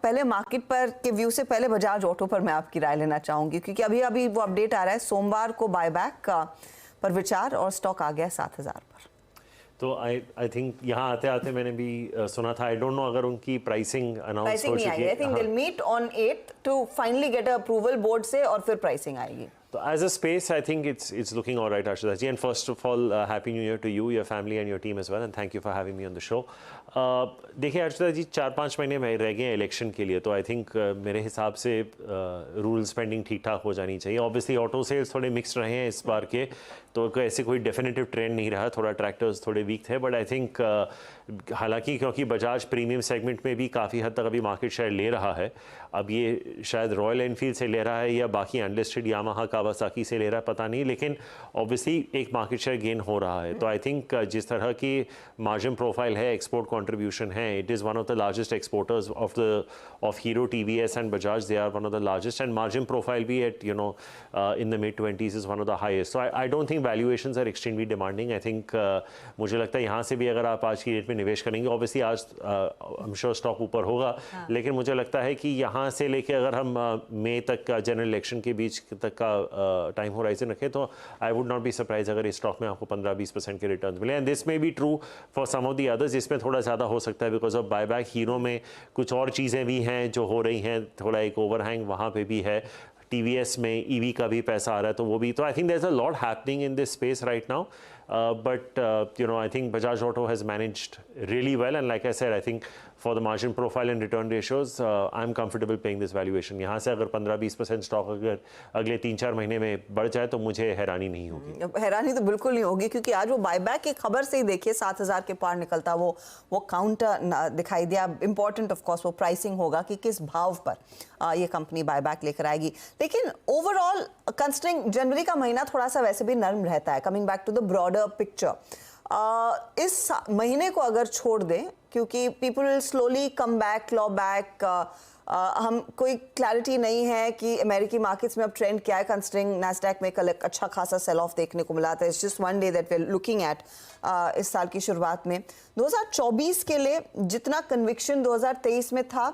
पहले मार्केट पर के व्यू से पहले बजाज ऑटो पर मैं आपकी राय लेना चाहूंगी, क्योंकि अभी अभी वो अपडेट आ रहा है सोमवार को बायबैक का पर विचार और स्टॉक आ गया 7,000 पर। तो आई थिंक यहाँ आते आते मैंने भी सुना था, आई डोंट नो अगर उनकी प्राइसिंग अनाउंस हो चुकी है। I think they will meet on 8 to finally get approval board से और फिर प्राइसिंग आएगी। So as a space, I think it's looking all right, Harshada ji. And first of all, Happy New Year to you, your family and your team as well. And thank you for having me on the show. देखिए हर्षदा जी, 4-5 महीने में रह गए election के लिए, तो I think मेरे हिसाब से रूल स्पेंडिंग ठीक ठाक हो जानी चाहिए। ऑब्वियसली ऑटो सेल्स थोड़े मिक्स रहे हैं इस बार के, तो ऐसे कोई डेफिनेटिव ट्रेंड नहीं रहा, थोड़ा ट्रैक्टर्स थोड़े वीक थे। बट आई थिंक हालांकि क्योंकि बजाज प्रीमियम सेगमेंट में भी काफ़ी हद तक अभी मार्केट शेयर ले रहा है, अब ये शायद रॉयल एनफील्ड से ले रहा है या बाकी अनलिस्टेड यामाहा कावासाकी से ले रहा है, पता नहीं, लेकिन ऑब्वियसली एक मार्केट शेयर गेन हो रहा है। तो आई थिंक जिस तरह की मार्जिन प्रोफाइल है, एक्सपोर्ट कंट्रीब्यूशन है, it is one of the largest exporters of Hero, TVS and Bajaj, they are one of the largest, and margin profile भी at in the mid 20s is one of the highest. So I don't think valuations are extremely demanding. I think मुझे लगता है यहाँ से भी अगर आप आज की डेट में निवेश करेंगे, ऑब्वियसली आज आई एम श्योर स्टॉक ऊपर होगा, लेकिन मुझे लगता है कि यहाँ से लेके अगर हम मई तक का जनरल इलेक्शन के बीच तक का टाइम होराइजन रखें, तो I would not be surprise अगर इस स्टॉक में आपको 15-20% के रिटर्न मिले। And this may be true for some of the others, इसमें थोड़ा ज़्यादा हो सकता है बिकॉज ऑफ बायबैक। हीरो में कुछ और चीज़ें भी हैं जो हो रही हैं, थोड़ा एक ओवरहैंग वहाँ पे भी है। टीवीएस में ईवी का भी पैसा आ रहा है, तो वो भी, तो I think there is a lot happening in this space right now. But I think Bajaj Auto has managed really well, and like I said, I think for the margin profile and return ratios, I'm comfortable paying this valuation. यहाँ से अगर 15-20% stock अगर अगले 3-4 महीने में बढ़ जाए तो मुझे हैरानी नहीं होगी। हैरानी तो बिल्कुल नहीं होगी, क्योंकि आज वो बायबैक की खबर से ही देखिए 7,000 के पार निकलता वो काउंटर दिखाई दिया। इम्पोर्टेंट ऑफ कोर्स वो प्राइसिंग होगा कि किस भाव पर ये कंपनी बायबैक लेकर आएगी। लेकिन ओवरऑल कंसिडरिंग जनवरी का महीना थोड़ा सा वैसे भी नर्म रहता है, coming back to the broader picture, इस महीने को अगर छोड़ दें, क्योंकि people will slowly come back, claw back, हम कोई क्लैरिटी नहीं है कि अमेरिकी मार्केट्स में अब ट्रेंड क्या है, कंसिडरिंग नैस्डैक में कल एक अच्छा खासा सेल ऑफ देखने को मिला था। It's just one day that we are looking at इस साल की शुरुआत में। 2024 के लिए जितना कन्विक्शन 2023 में था,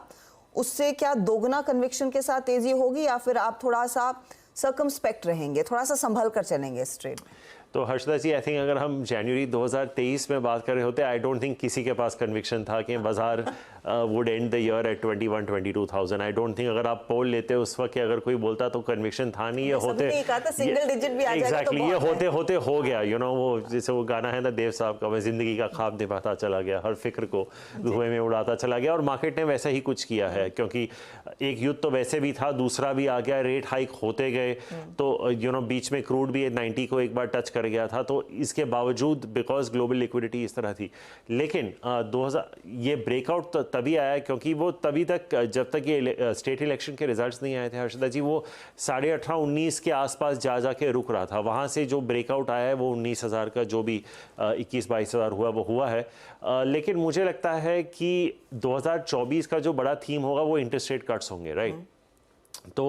उससे क्या दोगुना कन्विक्शन के साथ तेजी होगी, या फिर आप थोड़ा सा सर्कमस्पेक्ट रहेंगे, थोड़ा सा संभल कर चलेंगे इस ट्रेड में? तो हर्षदा जी, आई थिंक अगर हम जनवरी 2023 में बात कर रहे होते, आई डोंट थिंक किसी के पास कन्विक्शन था कि बाजार would end the year at 21-22,000। I don't think अगर आप पोल लेते उस वक्त अगर कोई बोलता तो कन्विक्शन था नहीं। ये होते सिंगल डिजिट भी आ जाएगा, एग्जैक्टली ये होते होते हो गया। वो जैसे वो गाना है ना देव साहब का, मैं जिंदगी का ख्वाब निभाता चला गया, हर फिक्र को धुएं में उड़ाता चला गया। और मार्केट ने वैसा ही कुछ किया है, क्योंकि एक युद्ध तो वैसे भी था, दूसरा भी आ गया, रेट हाइक होते गए, तो बीच में क्रूड भी 90 को एक बार टच कर गया था। तो इसके बावजूद बिकॉज ग्लोबल लिक्विडिटी इस तरह थी, लेकिन 2000 ये ब्रेकआउट तभी आया क्योंकि वो तभी तक, जब तक ये स्टेट इलेक्शन के रिजल्ट्स नहीं आए थे हर्षदा जी, वो 18.5-19 के आसपास जा के रुक रहा था। वहाँ से जो ब्रेकआउट आया है वो 19,000 का जो भी 21-22 हज़ार हुआ वो हुआ है। लेकिन मुझे लगता है कि 2024 का जो बड़ा थीम होगा वो इंटरेस्ट रेट कट्स होंगे, राइट? तो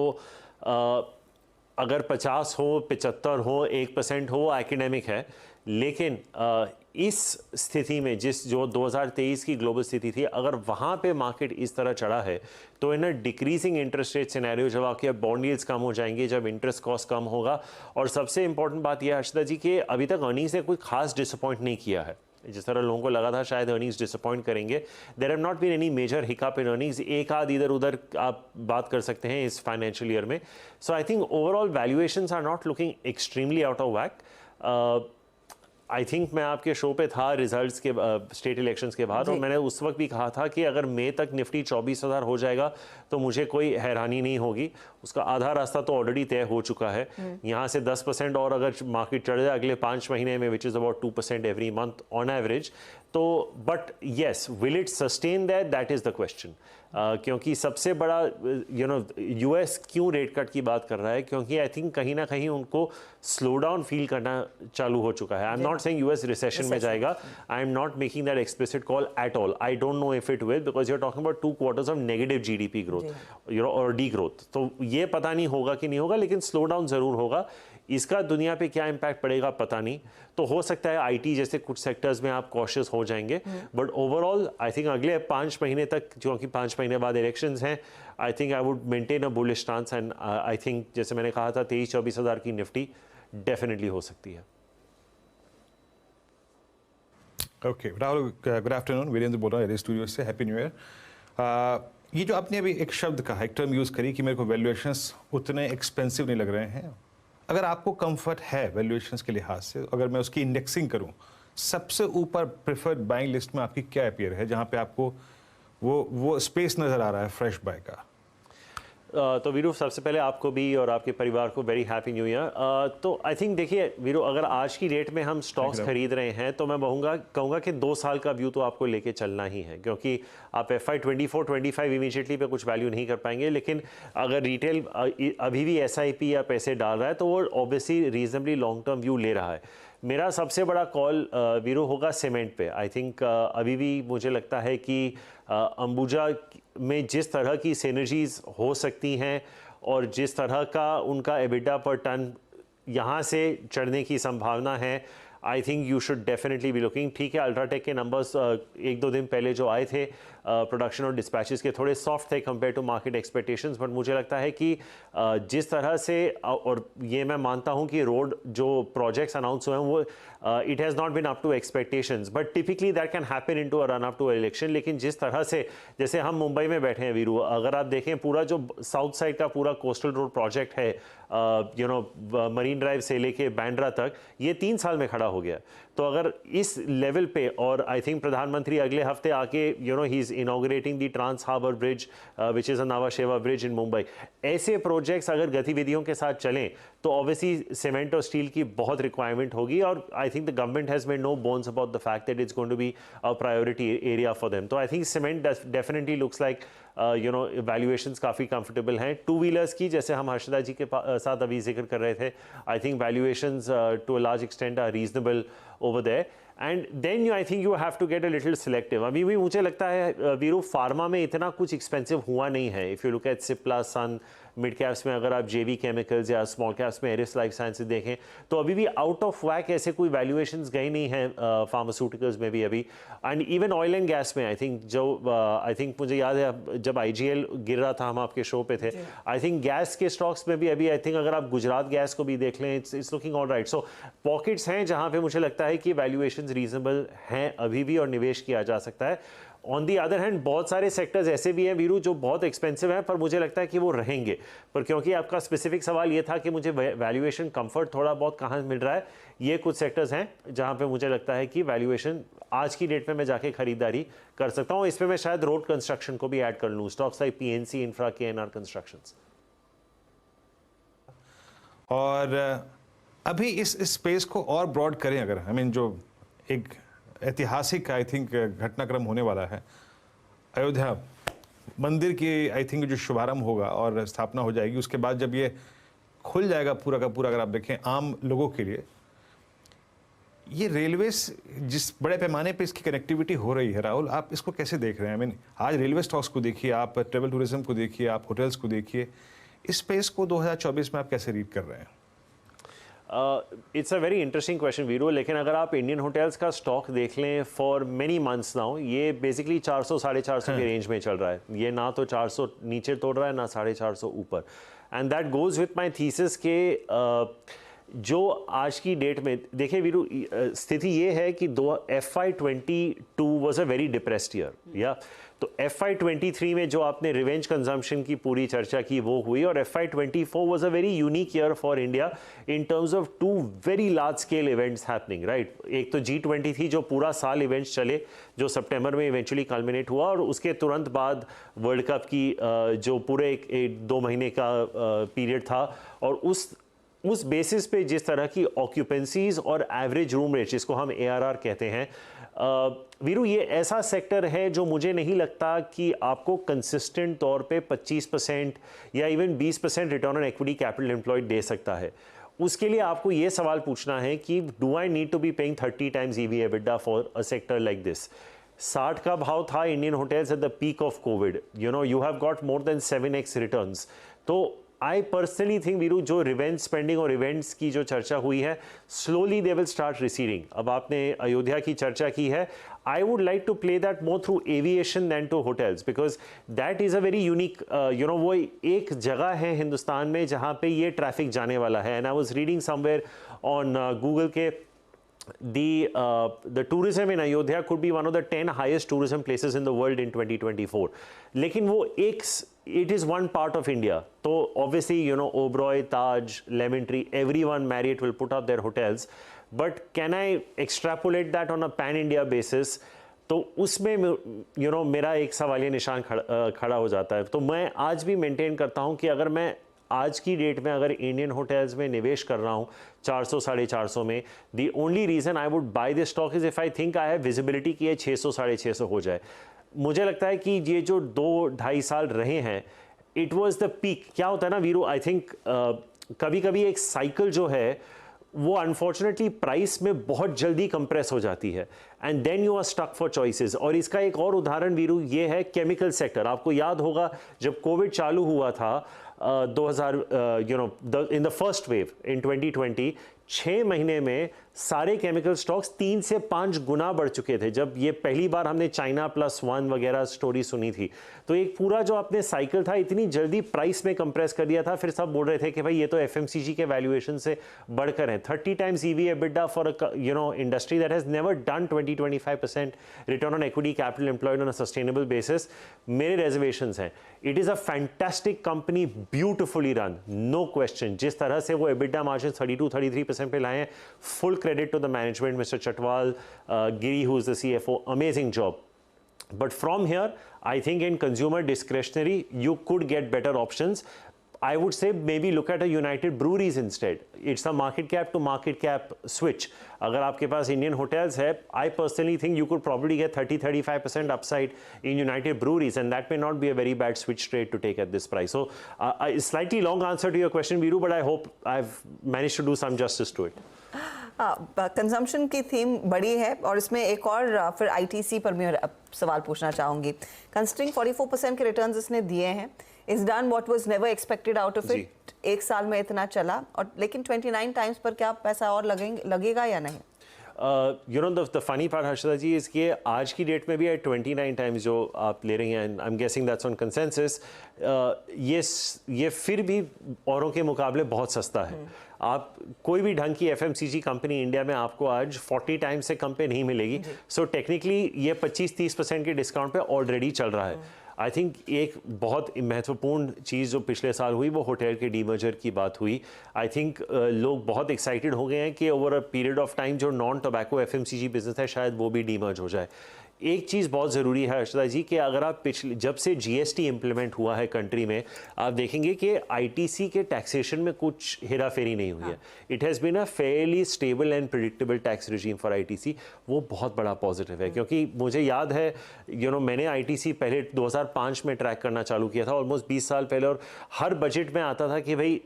अगर 50 हो, 75 हो, 1% हो, एकेडमिक है, लेकिन इस स्थिति में जो 2023 की ग्लोबल स्थिति थी, अगर वहाँ पे मार्केट इस तरह चढ़ा है, तो in a decreasing interest rate scenario, जब आपके बॉन्ड यील्ड्स कम हो जाएंगे, जब इंटरेस्ट कॉस्ट कम होगा, और सबसे इंपॉर्टेंट बात यह है हर्षदा जी कि अभी तक अर्निंग्स ने कोई खास डिसअपॉइंट नहीं किया है। जिस तरह लोगों को लगा था शायद अर्निंग्स डिसअपॉइंट करेंगे, there have not been any major hiccup in earnings. एक आध इधर उधर आप बात कर सकते हैं इस फाइनेंशियल ईयर में। So I think overall valuations are not looking extremely out of whack. I think मैं आपके शो पे था रिजल्ट्स के स्टेट इलेक्शंस के बाद, और मैंने उस वक्त भी कहा था कि अगर मई तक निफ्टी 24,000 हो जाएगा तो मुझे कोई हैरानी नहीं होगी। उसका आधा रास्ता तो ऑलरेडी तय हो चुका है। यहाँ से 10% और अगर मार्केट चढ़ जाए अगले 5 महीने में, which is about 2% every month on average, तो but yes, will it sustain that is the question. क्योंकि सबसे बड़ा यूएस क्यों रेट कट की बात कर रहा है, क्योंकि आई थिंक कहीं ना कहीं उनको स्लो डाउन फील करना चालू हो चुका है। I am not saying US recession में जाएगा, I am not making that explicit call at all. I don't know if it will, because you are talking about 2 quarters of negative GDP growth और de growth. तो ये पता नहीं होगा कि नहीं होगा, लेकिन स्लो डाउन जरूर होगा। इसका दुनिया पे क्या इम्पैक्ट पड़ेगा पता नहीं। तो हो सकता है आईटी जैसे कुछ सेक्टर्स में आप कॉशियस हो जाएंगे, बट ओवरऑल आई थिंक अगले 5 महीने तक, जो कि 5 महीने बाद इलेक्शंस हैं, I think I would maintain a bullish stance and I think जैसे मैंने कहा था 23-24 हज़ार की निफ्टी डेफिनेटली हो सकती है। Okay Rahul, good afternoon. Virendra बोल रहा हूँ स्टूडियो से। Happy new year. ये जो आपने अभी एक शब्द कहा, एक टर्म यूज़ करी कि मेरे को वैल्यूएशंस उतने एक्सपेंसिव नहीं लग रहे हैं, अगर आपको कंफर्ट है वैल्यूएशंस के लिहाज से, अगर मैं उसकी इंडेक्सिंग करूं, सबसे ऊपर प्रेफर्ड बाइंग लिस्ट में आपकी क्या अपीयर है जहां पे आपको वो स्पेस नज़र आ रहा है फ्रेश बाय का? तो वीरू, सबसे पहले आपको भी और आपके परिवार को वेरी हैप्पी न्यू ईयर। तो आई थिंक देखिए वीरू, अगर आज की डेट में हम स्टॉक्स खरीद रहे हैं तो मैं कहूँगा कि 2 साल का व्यू तो आपको लेके चलना ही है, क्योंकि आप FY 24-25 इमीडिएटली पे कुछ वैल्यू नहीं कर पाएंगे। लेकिन अगर रिटेल अभी भी SIP या पैसे डाल रहा है तो वो obviously reasonably long term view ले रहा है। मेरा सबसे बड़ा कॉल वीरू होगा सीमेंट पे। आई थिंक अभी भी मुझे लगता है कि अंबुजा में जिस तरह की सिनर्जीज हो सकती हैं और जिस तरह का उनका एबिटा पर टन यहाँ से चढ़ने की संभावना है, I think you should definitely be looking. ठीक है, अल्ट्राटेक के नंबर्स 1-2 दिन पहले जो आए थे प्रोडक्शन और डिस्पैचेस के थोड़े सॉफ्ट थे compare to market expectations, but मुझे लगता है कि जिस तरह से और ये मैं मानता हूँ कि रोड जो प्रोजेक्ट्स अनाउंस हुए हैं वो it has not been up to expectations, but typically that can happen into a run up to election. लेकिन जिस तरह से, जैसे हम मुंबई में बैठे हैं वीरू, अगर आप देखें पूरा जो साउथ साइड का पूरा कोस्टल रोड प्रोजेक्ट है, मरीन ड्राइव से लेके बांद्रा तक, ये 3 साल में खड़ा हो गया। तो अगर इस लेवल पे, और आई थिंक प्रधानमंत्री अगले हफ्ते आके he is inaugurating the trans harbour bridge which is a Nava Sheva bridge इन मुंबई, ऐसे प्रोजेक्ट्स अगर गतिविधियों के साथ चलें तो ऑब्वियसली सीमेंट और स्टील की बहुत रिक्वायरमेंट होगी। और I think the government has made no bones about the fact that it's going to be a priority area for them. तो I think cement definitely looks like valuations काफ़ी comfortable हैं। 2 wheelers की, जैसे हम हर्षदा जी के साथ अभी जिक्र कर रहे थे, I think valuations to a large extent are reasonable over there. And then I think you have to get a little selective. अभी भी मुझे लगता है वीरू, फार्मा में इतना कुछ एक्सपेंसिव हुआ नहीं है। If you look at Cipla, Sun, mid caps में अगर आप JV केमिकल्स या स्मॉल कैप्स में एरिस लाइफ साइंसेज देखें तो अभी भी आउट ऑफ वैक ऐसे कोई वैल्यूएशंस गए नहीं हैं फार्मास्यूटिकल्स में भी अभी। And even oil and gas में आई थिंक मुझे याद है जब IGL गिर रहा था, हम आपके शो पे थे, आई थिंक गैस के स्टॉक्स में भी अभी आई थिंक अगर आप गुजरात गैस को भी देख लें, it's looking all right. So pockets हैं जहाँ पे मुझे लगता है कि वैल्यूएशंस रीजनेबल हैं अभी भी और निवेश किया जा सकता है। ऑन दी अदर हैंड बहुत सारे सेक्टर्स ऐसे भी हैं वीरू जो बहुत एक्सपेंसिव हैं, पर मुझे लगता है कि वो रहेंगे। पर क्योंकि आपका स्पेसिफिक सवाल ये था कि मुझे वैल्यूएशन कंफर्ट थोड़ा बहुत कहाँ मिल रहा है, ये कुछ सेक्टर्स हैं जहाँ पे मुझे लगता है कि वैल्यूएशन आज की डेट में मैं जाके खरीदारी कर सकता हूँ। इसमें मैं शायद रोड कंस्ट्रक्शन को भी ऐड कर लूँ, stocks like PNC infra, KNR constructions. और अभी इस स्पेस को और ब्रॉड करें अगर, जो एक ऐतिहासिक आई थिंक घटनाक्रम होने वाला है, अयोध्या मंदिर की आई थिंक जो शुभारंभ होगा और स्थापना हो जाएगी, उसके बाद जब ये खुल जाएगा पूरा का पूरा, अगर आप देखें आम लोगों के लिए, ये रेलवे जिस बड़े पैमाने पे इसकी कनेक्टिविटी हो रही है, राहुल आप इसको कैसे देख रहे हैं? आज रेलवे स्टॉक्स को देखिए, आप ट्रेवल टूरिज्म को देखिए, आप होटल्स को देखिए, इस स्पेस को 2024 में आप कैसे रीड कर रहे हैं? It's a very interesting question Veeru, लेकिन अगर आप इंडियन होटल्स का स्टॉक देख लें फॉर मेनी मंथ्स नाउ, ये बेसिकली 400-450 के रेंज में चल रहा है। ये ना तो 400 नीचे तोड़ रहा है, ना 450 ऊपर। And that goes with my thesis के जो आज की डेट में देखिए वीरू, स्थिति ये है कि FY 22 was a very depressed year, या तो FY 23 में जो आपने रिवेंज कंजम्पशन की पूरी चर्चा की वो हुई, और FY 24 was a very unique year for India in terms of 2 very large scale events happening, right. एक तो G20 थी जो पूरा साल इवेंट्स चले, जो सितंबर में इवेंचुअली कल्मिनेट हुआ, और उसके तुरंत बाद वर्ल्ड कप की जो पूरे 2 महीने का पीरियड था, और उस बेसिस पे जिस तरह की ऑक्यूपेंसीज और एवरेज रूम रेट, जिसको हम ARR कहते हैं, वीरू ये ऐसा सेक्टर है जो मुझे नहीं लगता कि आपको कंसिस्टेंट तौर पे 25% या even 20% return on equity capital employed दे सकता है। उसके लिए आपको ये सवाल पूछना है कि do I need to be paying 30 times EV EBITDA for a sector like this? 60 का भाव था Indian hotels at the peak of Covid, you have got more than 7x returns. तो आई पर्सनली थिंक वीरू जो revenge spending और events की जो चर्चा हुई है slowly they will start receding. अब आपने अयोध्या की चर्चा की है, I would like to play that more through aviation than to hotels, because that is a very unique वो एक जगह है हिंदुस्तान में जहाँ पे ये ट्रैफिक जाने वाला है। And I was reading somewhere on Google के the tourism in Ayodhya could be one of the 10 highest tourism places in the world in 2024. लेकिन वो it is one part of India. तो obviously Oberoi, Taj, Lemon Tree, everyone, Marriott will put up their hotels. But can I extrapolate that on a pan-India basis? तो उसमें मेरा एक सवालिया निशान खड़ा हो जाता है। तो मैं आज भी मेंटेन करता हूँ कि अगर मैं आज की डेट में अगर इंडियन होटल्स में निवेश कर रहा हूँ 400 450 में, the only reason I would by this stock is if I think I have visibility कि ये 600 650 हो जाए। मुझे लगता है कि ये जो 2-2.5 साल रहे हैं, इट वाज द पीक। क्या होता है ना वीरू, आई थिंक कभी कभी एक साइकिल जो है वो अनफॉर्चुनेटली प्राइस में बहुत जल्दी कंप्रेस हो जाती है and then you are stuck for choices. और इसका एक और उदाहरण वीरू ये है केमिकल सेक्टर। आपको याद होगा जब कोविड चालू हुआ था 2000 in the first wave in 2020, 6 महीने में सारे केमिकल स्टॉक्स 3 से 5 गुना बढ़ चुके थे जब ये पहली बार हमने चाइना +1 वगैरह स्टोरी सुनी थी। तो एक पूरा जो अपने साइकिल था इतनी जल्दी प्राइस में कंप्रेस कर दिया था, फिर सब बोल रहे थे कि भाई ये तो एफएमसीजी के वैल्यूएशन से बढ़कर है। 30 times EV EBITDA for industry that has never done 20-25% return on equity capital employed on a sustainable basis. मेरे रेजर्वेशंस हैं। It is a fantastic company, beautifully run, no question. जिस तरह से वो EBITDA मार्जिन 32-33% पे लाए हैं, full credit to the management, Mr. Chatwal, Giri, who is the CFO, amazing job. But from here, I think in consumer discretionary, you could get better options. I would say maybe look at a United Breweries instead. It's a market cap to market cap switch. अगर आपके पास Indian hotels है, I personally think you could probably get 30-35% upside in United Breweries, and that may not be a very bad switch trade to take at this price. So, slightly long answer to your question, Viru, but I hope I've managed to do some justice to it. Consumption की theme बड़ी है और इसमें एक और फिर ITC पर मैं सवाल पूछना चाहूँगी। कंसिडरिंग 44% के रिटर्न्स इसने दिए हैं, is done what was never expected out of it. एक साल में इतना चला, और लेकिन 29 टाइम्स पर क्या पैसा और लगेगा या नहीं? the funny part, Harshada ji, is कि आज की डेट में भी 29 टाइम्स जो आप ले रही हैं, I am guessing that's on consensus, ये फिर भी औरों के मुकाबले बहुत सस्ता है। आप कोई भी ढंग की एफएमसीजी कंपनी इंडिया में आपको आज 40 टाइम्स से कम पे नहीं मिलेगी। सो टेक्निकली ये 25-30% के डिस्काउंट पे ऑलरेडी चल रहा है। आई थिंक एक बहुत महत्वपूर्ण चीज़ जो पिछले साल हुई वो होटल के डीमर्जर की बात हुई। आई थिंक लोग बहुत एक्साइटेड हो गए हैं कि over a period of time जो नॉन टोबैको एफएमसीजी बिजनेस है शायद वो भी डीमर्ज हो जाए। एक चीज़ बहुत ज़रूरी है हर्षदा जी कि अगर आप जब से जीएसटी इम्प्लीमेंट हुआ है कंट्री में, आप देखेंगे कि आईटीसी के टैक्सेशन में कुछ हेरा फेरी नहीं हुई है। It has been a fairly stable and predictable tax regime for ITC. वो बहुत बड़ा पॉजिटिव है, क्योंकि मुझे याद है मैंने आईटीसी पहले 2005 में ट्रैक करना चालू किया था, ऑलमोस्ट 20 साल पहले, और हर बजट में आता था कि भाई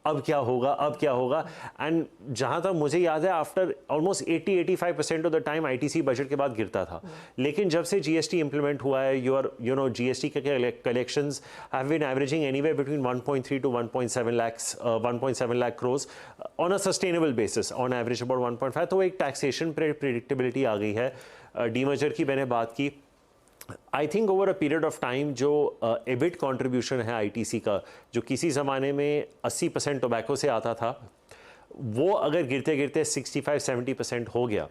अब क्या होगा। एंड जहाँ तक मुझे याद है after almost 80-85% of the time ITC budget के बाद गिरता था। लेकिन जब से जीएसटी इंप्लीमेंट हुआ है, जीएसटी के collections have been averaging anywhere between 1.3 to 1.7 lakh crores on a sustainable basis, on average about 1.5। तो एक टैक्सेशन प्रेडिक्टेबिलिटी आ गई है। डीमर्जर की मैंने बात की। I think over a period of time जो एबिट कंट्रीब्यूशन है आईटीसी का, जो किसी ज़माने में 80% टोबैको से आता था, वो अगर गिरते गिरते 65-70% हो गया,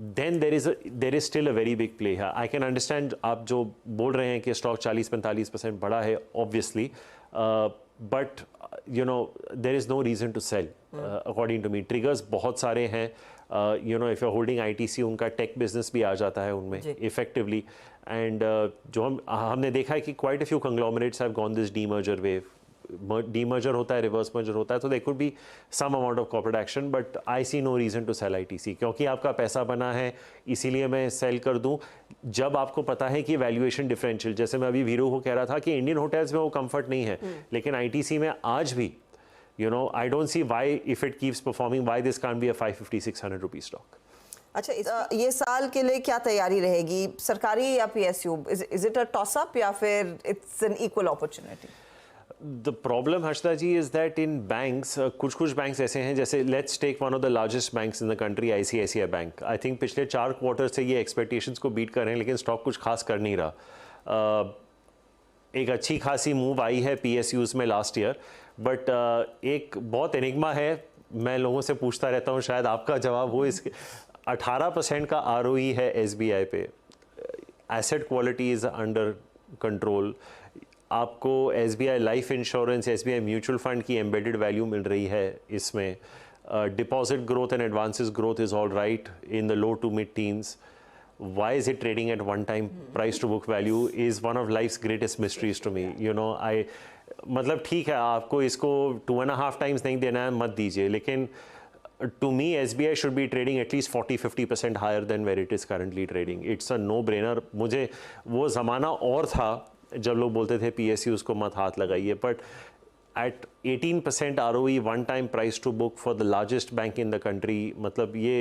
then there is still a very big play है। आई कैन अंडरस्टैंड आप जो बोल रहे हैं कि स्टॉक 40-45% बढ़ा है, obviously, but there is no reason to sell according to me. Triggers बहुत सारे हैं। If you are holding ITC, उनका टेक बिजनेस भी आ जाता है उनमें इफेक्टिवली। एंड जो हमने देखा है कि quite a few conglomerates have gone this demerger wave. Demerger होता है, रिवर्स मर्जर होता है, तो there could be some amount of corporate action, but I see no reason to sell ITC, क्योंकि आपका पैसा बना है इसीलिए मैं सेल कर दूं। जब आपको पता है कि वैल्यूएशन डिफरेंशियल, जैसे मैं अभी वीरू को कह रहा था कि इंडियन होटल्स में वो कंफर्ट नहीं है, लेकिन आईटीसी में आज भी I don't see why, if it keeps performing, why this can't be a 550-600 rupee stock. अच्छा, ये साल के लिए क्या तैयारी रहेगी, सरकारी या PSU? Is it a toss up या फिर it's an equal opportunity? The problem Harshada ji is that in banks कुछ बैंक्स ऐसे हैं, जैसे let's take one of the largest banks in the country ICICI bank. I think पिछले 4 quarter से ये expectations को बीट कर रहे हैं, लेकिन स्टॉक कुछ खास कर नहीं रहा. एक अच्छी खासी मूव आई है PSUs में लास्ट ईयर, बट एक बहुत एनिग्मा है. मैं लोगों से पूछता रहता हूँ, शायद आपका जवाब हो. इसके 18% का ROE है SBI पे. Asset quality is under control. आपको SBI life insurance, SBI mutual fund की एम्बेडेड वैल्यू मिल रही है इसमें. Deposit growth and advances growth is all right in the low to mid teens. Why is it trading at 1 time price to book value is one of life's greatest mysteries to me. You know, मतलब ठीक है, आपको इसको 2.5 times नहीं देना है, मत दीजिए, लेकिन to me SBI should be trading at least 40-50% higher than where it is currently trading. It's a no brainer. मुझे वो ज़माना और था जब लोग बोलते थे PSUs को मत हाथ लगाइए, but at 18% ROE, 1 time price to book for the largest bank in the country, मतलब ये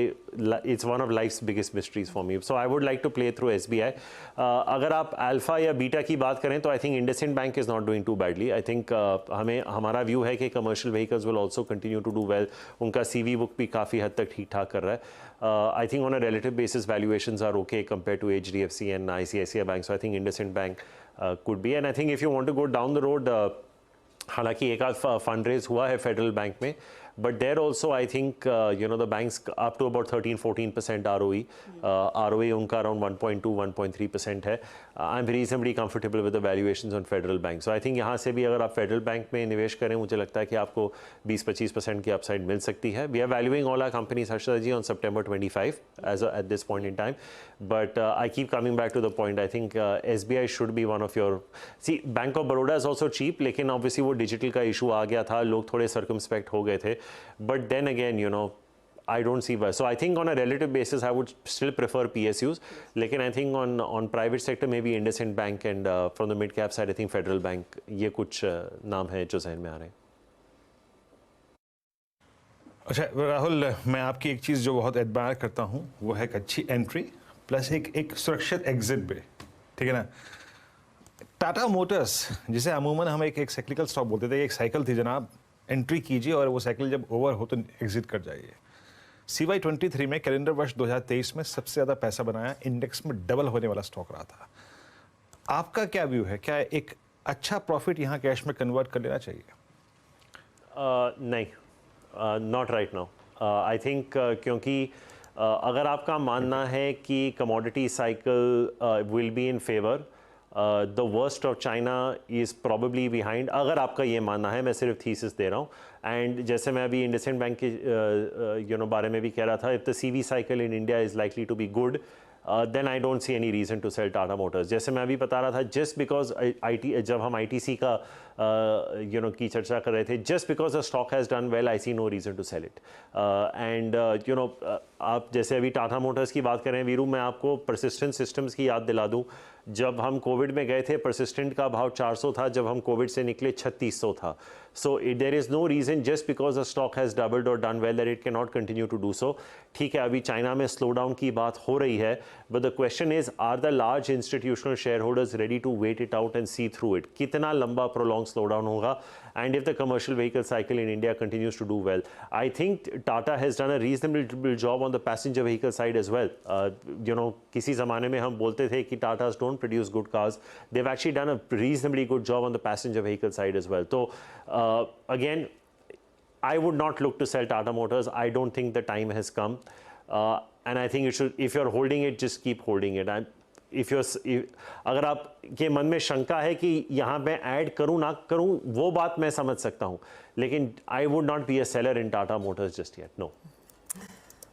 it's one of life's biggest mysteries for me. So I would like to play through SBI. अगर आप alpha या beta की बात करें तो I think IndusInd Bank is not doing too badly. I think हमारा व्यू है कि commercial vehicles will also continue to do well. उनका CV book भी काफ़ी हद तक ठीक ठाक कर रहा है. I think on a relative basis valuations are okay compared to HDFC and ICICI Bank. So I think IndusInd Bank could be. And I think if you want to go down the road, हालांकि एक आध fund raise हुआ है Federal Bank में, but there also I think you know the banks up to about 13-14% ROE. ROE उनका around 1.2-1.3% है. I am reasonably comfortable with the valuations on Federal Bank. So I think यहाँ से भी अगर आप फेडरल बैंक में निवेश करें, मुझे लगता है कि आपको 20-25% की अपसाइड मिल सकती है. We are valuing all our companies Harshada ji on September 25 at this point in time. But I keep coming back to the point. I think SBI should be one of your. See, Bank of Baroda is also cheap, लेकिन obviously वो digital का issue आ गया था, लोग थोड़े circumspect हो गए थे. But then again, you know, I don't see why. So I think on a relative basis, I would still prefer PSUs. लेकिन I think on private sector, maybe IndusInd Bank and from the mid cap side, I think Federal Bank. ये कुछ नाम है जो जहन में आ रहे हैं. अच्छा राहुल, मैं आपकी एक चीज़ जो बहुत एडमायर करता हूँ वो है एक अच्छी एंट्री प्लस एक सुरक्षित एग्जिट भी, ठीक है ना. टाटा मोटर्स जिसे अमूमन हम एक साइक्लिकल स्टॉक बोलते थे, एक साइकिल थी जनाब, एंट्री कीजिए और वो साइकिल जब ओवर हो तो एग्जिट कर जाइए. CY 23 में कैलेंडर वर्ष 2023 में सबसे ज़्यादा पैसा बनाया, इंडेक्स में डबल होने वाला स्टॉक रहा था. आपका क्या व्यू है, क्या एक अच्छा प्रॉफिट यहाँ कैश में कन्वर्ट कर लेना चाहिए? नहीं, not right now. I think क्योंकि अगर आपका मानना है कि commodity cycle will be in favour, the worst of China is probably behind, अगर आपका ये मानना है, मैं सिर्फ थीसिस दे रहा हूँ. एंड जैसे मैं अभी IndusInd बैंक के बारे में भी कह रहा था, if the CV cycle in India is likely to be good, then I don't see any reason to sell Tata Motors. जैसे मैं अभी बता रहा था, just because जब हम ITC का की चर्चा कर रहे थे, just because the stock has done well, I see no reason to sell it. And आप जैसे अभी टाटा मोटर्स की बात करें वीरू, मैं आपको परसिस्टेंट सिस्टम्स की याद दिला दूं. जब हम कोविड में गए थे, परसिस्टेंट का भाव 400 था, जब हम कोविड से निकले 3600 था. So there is no reason just because the stock has doubled और done well that it cannot continue कंटिन्यू टू डू सो. ठीक है, अभी चाइना में स्लो डाउन की बात हो रही है, but the question is, are the large institutional shareholders ready to wait it out and see through it? कितना लंबा प्रोलॉन्ग स्लो डाउन होगा? And if the commercial vehicle cycle in India continues to do well, I think Tata has done a reasonable job on the passenger vehicle side as well. किसी ज़माने में हम बोलते थे कि Tatas don't produce good cars. They've actually done a reasonably good job on the passenger vehicle side as well. So again, I would not look to sell Tata Motors. I don't think the time has come. And I think you should, if you're holding it, just keep holding it. अगर आपके मन में शंका है कि यहाँ मैं add करूँ ना करूँ, वो बात मैं समझ सकता हूँ, लेकिन I would not be a seller in Tata Motors just yet, no.